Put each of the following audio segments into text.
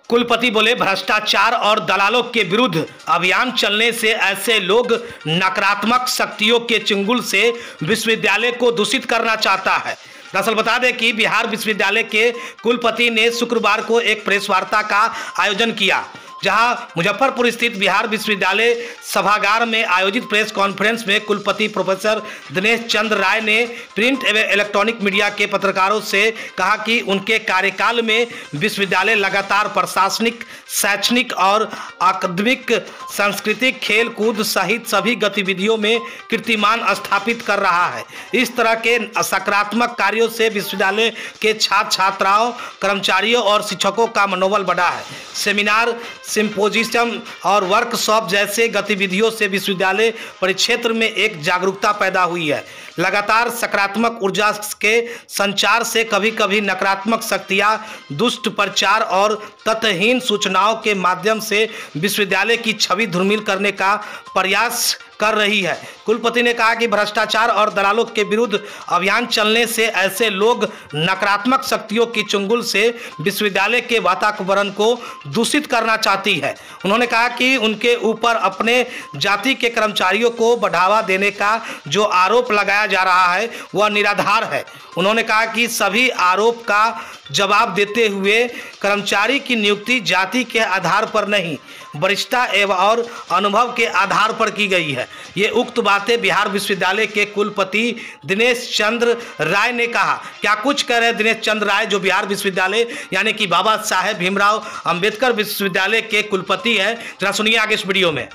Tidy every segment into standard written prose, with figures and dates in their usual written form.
कुलपति बोले, भ्रष्टाचार और दलालों के विरुद्ध अभियान चलने से ऐसे लोग नकारात्मक शक्तियों के चंगुल से विश्वविद्यालय को दूषित करना चाहता है। दरअसल बता दें कि बिहार विश्वविद्यालय के कुलपति ने शुक्रवार को एक प्रेस वार्ता का आयोजन किया, जहां मुजफ्फरपुर स्थित बिहार विश्वविद्यालय सभागार में आयोजित प्रेस कॉन्फ्रेंस में कुलपति प्रोफेसर दिनेश चंद्र राय ने प्रिंट एवं इलेक्ट्रॉनिक मीडिया के पत्रकारों से कहा कि उनके कार्यकाल में विश्वविद्यालय लगातार प्रशासनिक, शैक्षणिक और अकादमिक, सांस्कृतिक, खेल कूद सहित सभी गतिविधियों में कीर्तिमान स्थापित कर रहा है। इस तरह के सकारात्मक कार्यों से विश्वविद्यालय के छात्र छात्राओं, कर्मचारियों और शिक्षकों का मनोबल बढ़ा है। सेमिनार, सिंपोजियम और वर्कशॉप जैसे गतिविधियों से विश्वविद्यालय परिक्षेत्र में एक जागरूकता पैदा हुई है। लगातार सकारात्मक ऊर्जा के संचार से कभी कभी नकारात्मक शक्तियां दुष्ट प्रचार और तथ्यहीन सूचनाओं के माध्यम से विश्वविद्यालय की छवि धूमिल करने का प्रयास कर रही है। कुलपति ने कहा कि भ्रष्टाचार और दलालों के विरुद्ध अभियान चलने से ऐसे लोग नकारात्मक शक्तियों की चंगुल से विश्वविद्यालय के वातावरण को दूषित करना चाहती है। उन्होंने कहा कि उनके ऊपर अपने जाति के कर्मचारियों को बढ़ावा देने का जो आरोप लगाया जा रहा है वह निराधार है। उन्होंने कहा कि सभी आरोप का जवाब देते हुए कर्मचारी की नियुक्ति जाति के आधार पर नहीं, वरिष्ठता एवं और अनुभव के आधार पर की गई है। ये उक्त बातें बिहार विश्वविद्यालय के कुलपति दिनेश चंद्र राय ने कहा। क्या कुछ कह रहे हैं दिनेश चंद्र राय, जो बिहार विश्वविद्यालय यानी कि बाबा साहेब भीमराव अंबेडकर विश्वविद्यालय के कुलपति है। जरा सुनिए आगे इस वीडियो में।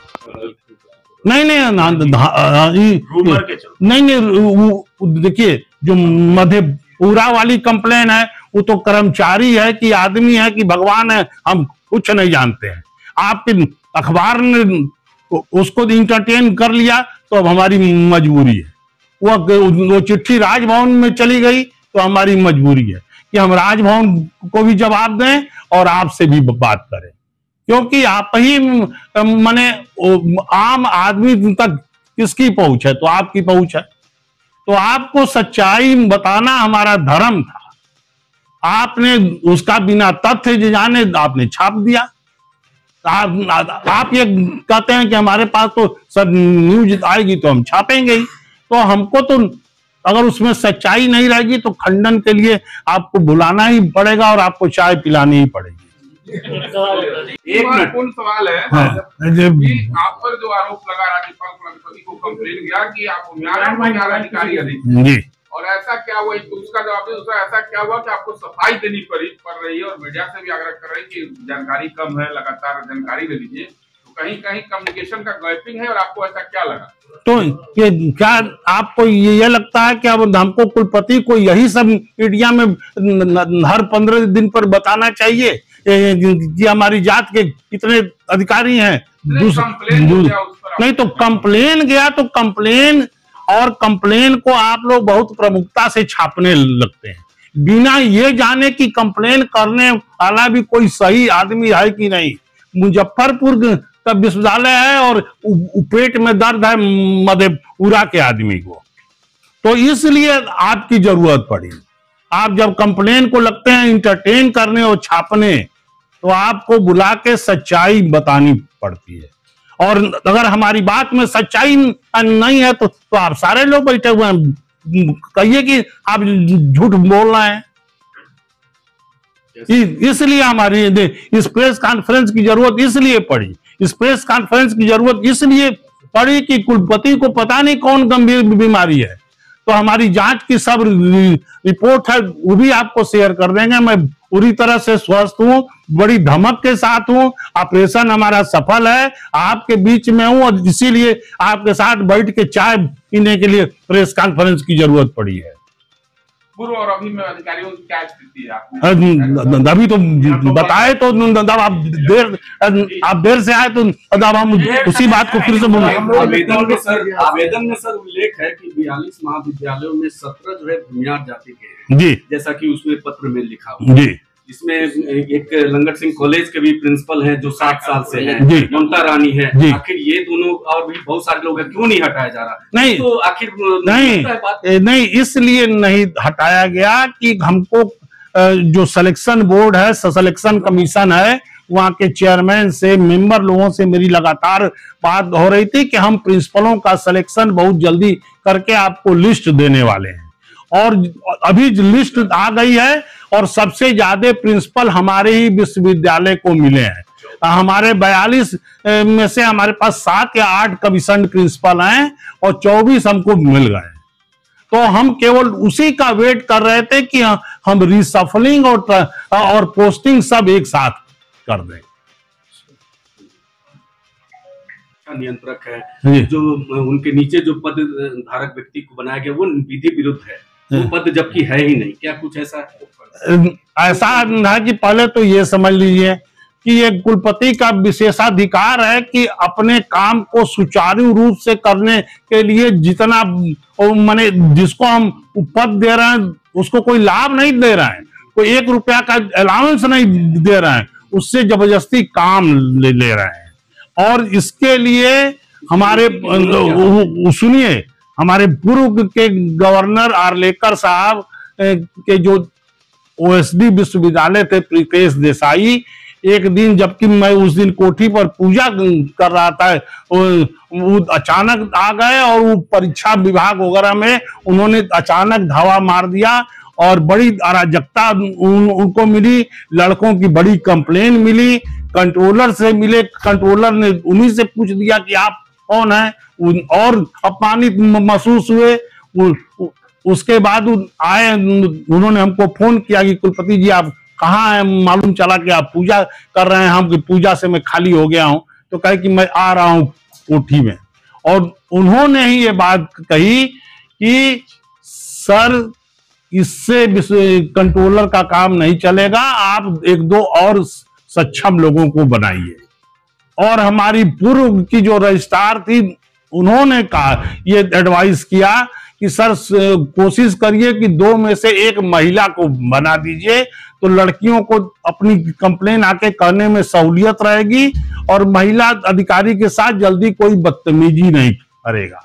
नहीं, देखिए, जो मधेपुरा वाली कंप्लेन है वो तो कर्मचारी है कि आदमी है कि भगवान है, हम कुछ नहीं जानते हैं। आपके अखबार ने उसको इंटरटेन कर लिया तो अब हमारी मजबूरी है। वो चिट्ठी राजभवन में चली गई तो हमारी मजबूरी है कि हम राजभवन को भी जवाब दें और आपसे भी बात करें, क्योंकि आप ही माने आम आदमी तक किसकी पहुंच है, तो आपकी पहुंच है। तो आपको सच्चाई बताना हमारा धर्म था। आपने उसका बिना तथ्य जाने आपने छाप दिया। आप ये कहते हैं कि हमारे पास तो सर न्यूज आएगी तो हम छापेंगे ही। तो हमको तो अगर उसमें सच्चाई नहीं रहेगी तो खंडन के लिए आपको बुलाना ही पड़ेगा और आपको चाय पिलानी ही पड़ेगी। एक महत्वपूर्ण सवाल है। आप पर जो आरोप लगा राज्यपाल कुलपति को कंप्लेन गया कि आप अधिकारी जी, और ऐसा क्या हुआ, तो उसका जवाब दूसरा ऐसा क्या हुआ कि आपको सफाई देनी पड़ रही है और मीडिया से भी आग्रह कर रही है कि जानकारी कम है, लगातार जानकारी ले लीजिए। तो कहीं कहीं कम्युनिकेशन का गैपिंग है और आपको ऐसा क्या लगा? तो ये क्या आपको ये लगता है कि अब हमको कुलपति को यही सब मीडिया में हर 15 दिन पर बताना चाहिए कि हमारी जात के कितने अधिकारी हैं? नहीं, तो कंप्लेन गया तो कंप्लेन और कंप्लेन को आप लोग बहुत प्रमुखता से छापने लगते हैं बिना ये जाने कि कंप्लेन करने वाला भी कोई सही आदमी है कि नहीं। मुजफ्फरपुर का विश्वविद्यालय है और पेट में दर्द है मधेपुरा के आदमी को, तो इसलिए आपकी जरूरत पड़ी। आप जब कंप्लेन को लगते हैं इंटरटेन करने और छापने, तो आपको बुला के सच्चाई बतानी पड़ती है। और अगर हमारी बात में सच्चाई नहीं है तो आप सारे लोग बैठे हुए हैं, कहिए कि आप झूठ बोल रहे हैं। इसलिए हमारी इस प्रेस कॉन्फ्रेंस की जरूरत इसलिए पड़ी। इस प्रेस कॉन्फ्रेंस की जरूरत इसलिए पड़ी कि कुलपति को पता नहीं कौन गंभीर बीमारी है, तो हमारी जांच की सब रिपोर्ट है वो भी आपको शेयर कर देंगे। मैं पूरी तरह से स्वस्थ हूँ, बड़ी धमक के साथ हूँ, ऑपरेशन हमारा सफल है, आपके बीच में हूँ और इसीलिए आपके साथ बैठ के चाय पीने के लिए प्रेस कॉन्फ्रेंस की जरूरत पड़ी है। पूर्व और अभी में अधिकारियों की क्या स्थिति है? अभी तो बताए तो आप देर से आए तो हम उसी बात को फिर से बोले। आवेदन में सर उल्लेख है कि 42 महाविद्यालयों में 17 जो है भूमियार जाति के हैं जी, जैसा कि उसमें पत्र में लिखा हुआ जी। इसमें एक लंगट सिंह कॉलेज के भी प्रिंसिपल हैं जो 60 साल से हैं, ममता रानी है। आखिर ये दोनों और भी बहुत सारे लोग हैं, क्यों नहीं हटाया जा रहा? नहीं तो आखिर नहीं इसलिए नहीं हटाया गया कि हमको जो सिलेक्शन बोर्ड है, सिलेक्शन कमीशन है, वहाँ के चेयरमैन से, मेंबर लोगों से मेरी लगातार बात हो रही थी कि हम प्रिंसिपलों का सिलेक्शन बहुत जल्दी करके आपको लिस्ट देने वाले हैं। और अभी लिस्ट आ गई है और सबसे ज्यादा प्रिंसिपल हमारे ही विश्वविद्यालय को मिले हैं। हमारे 42 में से हमारे पास 7 या 8 कमीशन प्रिंसिपल हैं और 24 हमको मिल गए। तो हम केवल उसी का वेट कर रहे थे कि हम रिसफलिंग और पोस्टिंग सब एक साथ कर दें। नियंत्रक है जो उनके नीचे जो पद धारक व्यक्ति को बनाया गया वो विधि विरुद्ध है, वो पद जबकि है ही नहीं, क्या कुछ ऐसा है? ऐसा है कि पहले तो ये समझ लीजिए कि ये कुलपति का विशेषाधिकार है कि अपने काम को सुचारू रूप से करने के लिए जितना माने जिसको हम पद दे रहे हैं उसको कोई लाभ नहीं दे रहे हैं, कोई 1 रुपया का अलाउंस नहीं दे रहे हैं, उससे जबरदस्ती काम ले रहे हैं। और इसके लिए हमारे सुनिए, हमारे पूर्व के गवर्नर आर्लेकर साहब के जो ओएसडी विश्वविद्यालय थे प्रीतेश देसाई, एक दिन जबकि मैं उस दिन कोठी पर पूजा कर रहा था, वो अचानक आ गए और वो परीक्षा विभाग वगैरह में उन्होंने अचानक धावा मार दिया और बड़ी अराजकता उनको मिली। लड़कों की बड़ी कंप्लेन मिली, कंट्रोलर से मिले, कंट्रोलर ने उन्हीं से पूछ दिया कि आप कौन है, और अपमानित महसूस हुए। उसके बाद आए, उन्होंने हमको फोन किया कि कुलपति जी आप कहाँ है, मालूम चला कि आप पूजा कर रहे हैं। हम पूजा से मैं खाली हो गया हूं, तो कहे कि मैं आ रहा हूं कोठी में। और उन्होंने ही ये बात कही कि सर इससे कंट्रोलर का काम नहीं चलेगा, आप 1-2 और सक्षम लोगों को बनाइए। और हमारी पूर्व की जो रजिस्ट्रार थी उन्होंने कहा, ये एडवाइस किया कि सर कोशिश करिए कि 2 में से 1 महिला को बना दीजिए, तो लड़कियों को अपनी कंप्लेन आके करने में सहूलियत रहेगी और महिला अधिकारी के साथ जल्दी कोई बदतमीजी नहीं करेगा।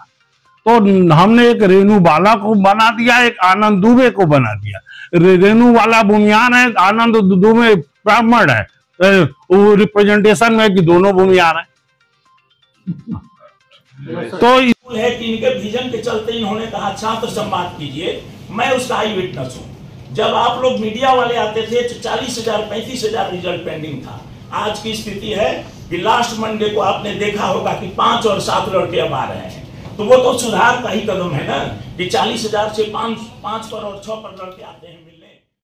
तो हमने एक रेणु बाला को बना दिया, एक आनंद दुबे को बना दिया। रेणु बाला भूमियान है, आनंद दुबे ब्राह्मण है, वो रिप्रेजेंटेशन में कि दोनों भूमियान है। तो है कि इनके विजन के चलते इन्होंने कहा छात्र संवाद कीजिए, मैं उसका आई विटनेस हूँ। जब आप लोग मीडिया वाले आते थे तो 40,000 35,000 रिजल्ट पेंडिंग था। आज की स्थिति है कि लास्ट मंडे को आपने देखा होगा कि 5 और 7 लड़के अब आ रहे हैं, तो वो तो सुधार का ही कदम है ना कि 40,000 से 5 पर और 6 पर लड़के आते हैं।